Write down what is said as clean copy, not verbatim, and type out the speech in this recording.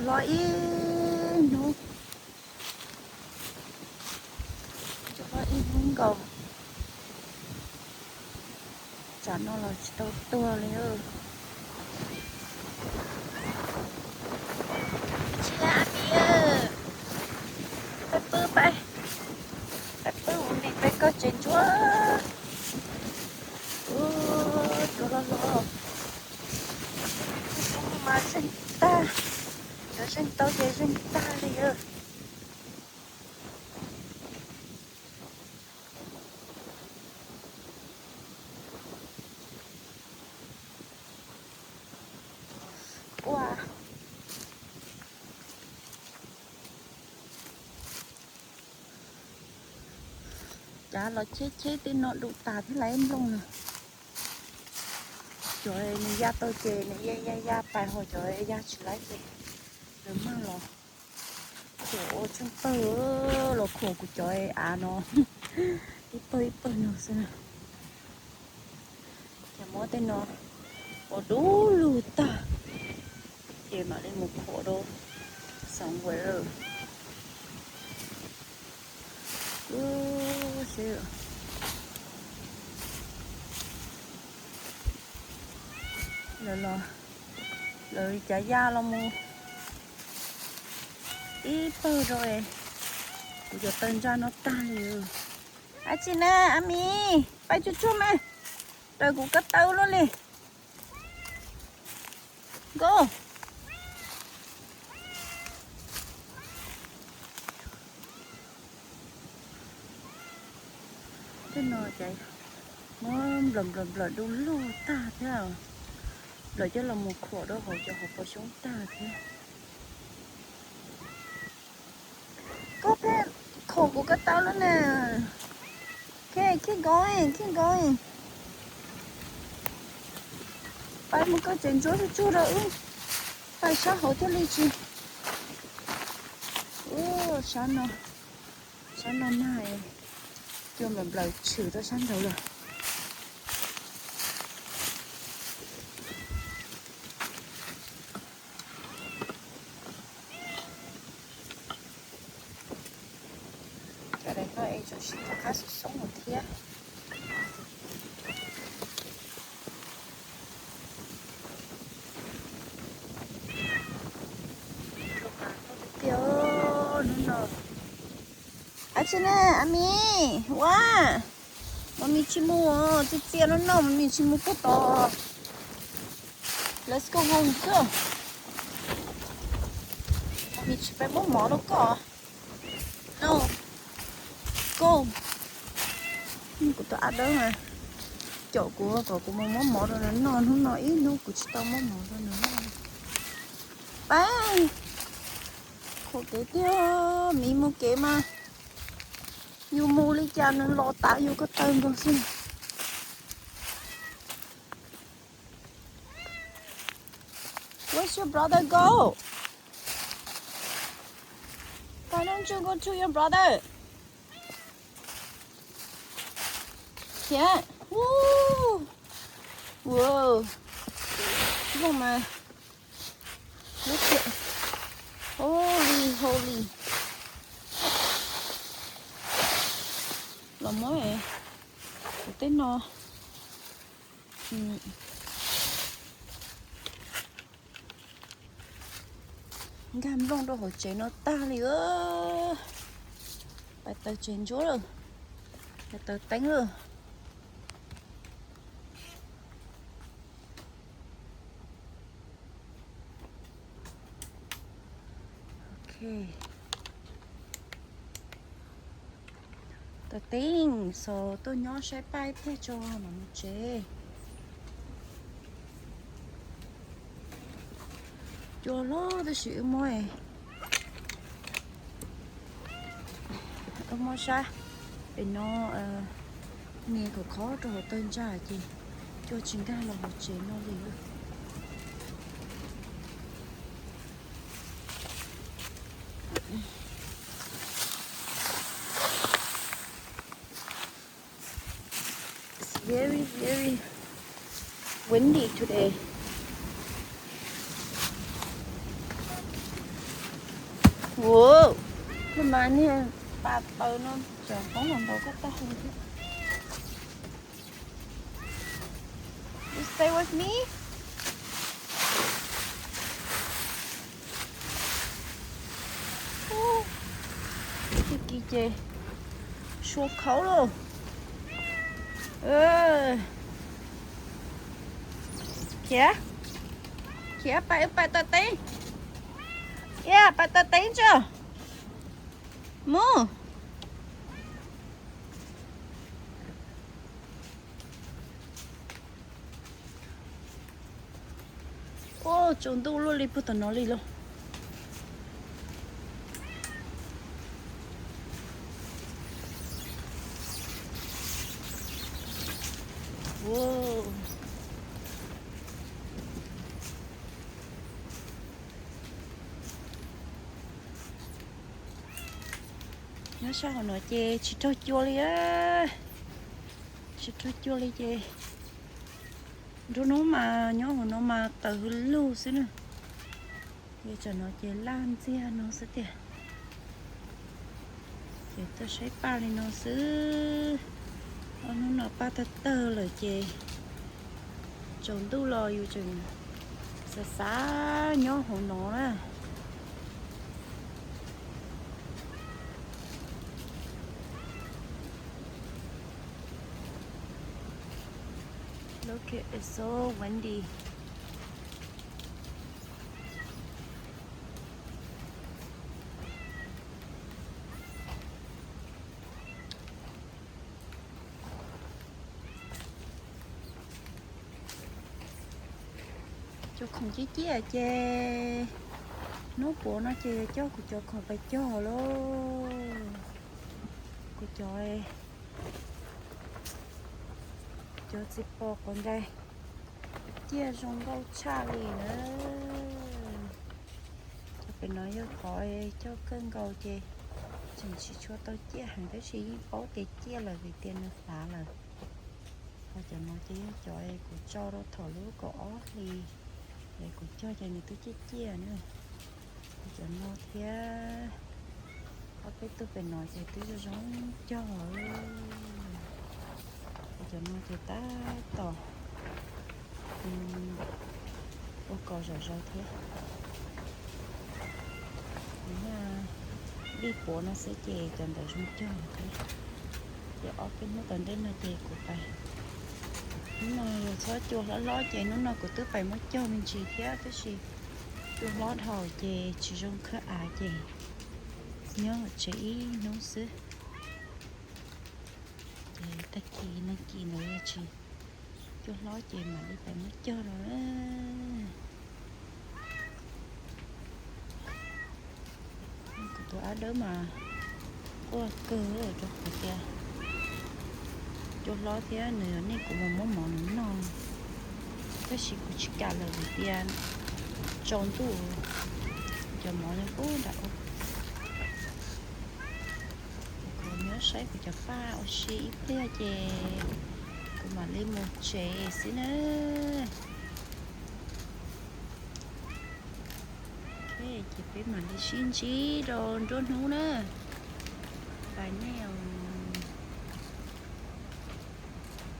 lo ý nó cho lo ý không cầu chả nó là tao tua liền chị là bia pepper bay pepper uống đi bay có chuyện chúa chúa lo mà sinh ta chúa sinh tao về sinh ta liền wow chả là chế tên nó đụng tà thế là em luôn nè trời ơi này da tôi chè này da bài hồi trời ơi da chỉ lấy gì rồi mà lò trời ơi chúng tôi lò khổ của trời ơi à nó ít bơi nó xem chả mỗi tên nó ở đủ lù ta để mà lên một khổ đâu sống với rồi xíu lời trả da lo mua ít bơ rồi bây giờ tên ra nó ta liền à chị nè ami bay chút chút mà đời cũng cất tàu luôn đi go cái nồi chạy nó lầm đúng luôn ta thế nào lợi cho là một khổ đó hồi cho họ có sống ta thế có thế khổ của cái tao nữa nè keep going phải một cái chuyện chỗ chú rồi phải sao hậu thế lý chi sáng nó mai cho mình lời chửi đó sáng đầu rồi cái này nó ấy cho chị khá sống một thiết 아침에 아미 와 머미 치모 찌찌로 너 머미 치모 뽀또 Let's go home go 머미 집에 뭐 먹을 거 No Go 이것도 ăn đó mà chỗ của món mỏ rồi nó non không nói ít nó của chị tao món mỏ rồi nữa bye khổ cái tiêu mì mua kế mà yêu mua lấy cha nó lo tạo yêu có tên con xin Where's your brother go? Why don't you go to your brother? Can't. Woo! Whoa! Come on. Look at Holy. Lòng mới vậy. Tên nó. Gam rong đâu hồi chế nó ta nữa. Bài tờ trên chỗ rồi. Bài tờ tánh rồi. Okay. The thing, so tôi nhỏ sẽ bay thế cho nó chế. Cho lo tôi sự mồi. Mồi sao? Để nó nghe khó rồi tên ra gì. Cho chính ra là một chế nó gì nữa. Very windy today. Wow, cái mà này ba tờ nó chọn có làm đâu có tao không biết. You stay with me? Cái kia chê xuống khẩu luôn. Kìa. Kìa, bà tờ tí. Yeah, bà tờ tí chưa? Mu. Ô, chúng tôi luôn đi bút tờ nó đi luôn. Wow. Nó sao họ nói chê, chỉ cho chua đi á. Chỉ cho chua đi chê. Rồi nó mà, nó mà tự lưu xí nữa. Bây giờ nó chê lan xí nó sẽ tiền. Chê tớ sẽ ba đi nó xứ. Nó ba tớ tơ lời chê. Chúng tôi lo yêu chừng. Sẽ xá nhó hồ nó đó. Look, it's so windy. Cho không chí à chê. Nó của nó chê cho của cho khỏi phải cho luôn. Của cho ấy. Cho chị bỏ con đây. Chia rong gâu cha lì nữa. Cho phải nói cho khỏi cho cơn gâu chê. Chẳng chỉ cho tao chia hàng tới chỉ bó tiền chia là vì tiền nó phá là. Thôi cho nó chứ cho ấy của cho đâu thở lúa cỏ thì để của cho người tôi chia nữa. Cho nó thế có cái tôi phải nói thì tôi cho giống cho nó ta tỏ ô cò rồi thế đi của nó sẽ chè cần để giống cho thế để ở cái nó cần đến là chè của bài nó xóa chua lo chè nó của tôi phải mất cho mình chỉ thế cái gì chua lót hồi chè chỉ trong khá chè nhớ chỉ nấu sữa chè ta kỳ nữa chị cho nó chè mà đi phải mất cho rồi á của tôi á đỡ mà có cơ ở trong cái kia cho nó thế nữa nên cũng một món non cái gì cũng chỉ cả là vì tiền tròn tủ cho món này cũng đậu còn nhớ sấy của cho pha ở xí ít chè cũng mà lên một chè xí nữa ok chị biết mà đi xin chí rồi trốn hú nữa bài nào